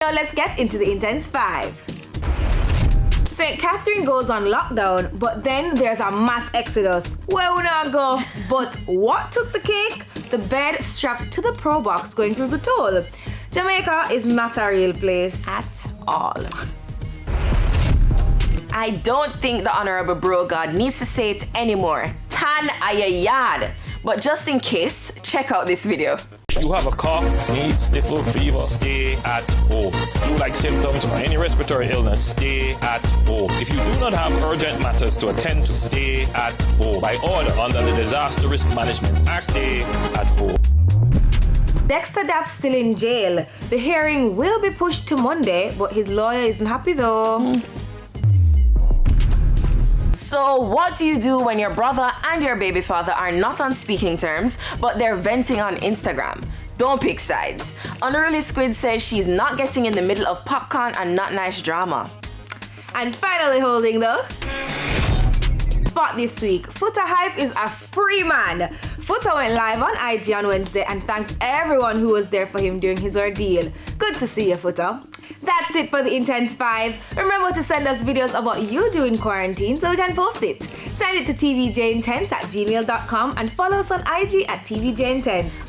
Now let's get into the Intense 5. St. Catherine goes on lockdown, but then there's a mass exodus. Where we not go? But what took the cake? The bed strapped to the Pro Box going through the toll. Jamaica is not a real place at all. I don't think the Honorable Bro God needs to say it anymore. Tan ayayad. But just in case, check out this video. If you have a cough, sneeze, sniffle, fever, stay at home. Flu-like symptoms or any respiratory illness, stay at home. If you do not have urgent matters to attend to, stay at home. By order under the Disaster Risk Management Act, stay at home. Dexter Dapp's still in jail. The hearing will be pushed to Monday, but his lawyer isn't happy though. So what do you do when your brother and your baby father are not on speaking terms, but they're venting on Instagram? Don't pick sides. Unruly Squid says she's not getting in the middle of popcorn and not nice drama. And finally holding the spot this week. Foota Hype is a free man. Foota went live on IG on Wednesday and thanks everyone who was there for him during his ordeal. Good to see you, Foota. That's it for the Intense 5. Remember to send us videos of what you do in quarantine so we can post it. Send it to tvjintense@gmail.com and follow us on IG at TVJ Intense.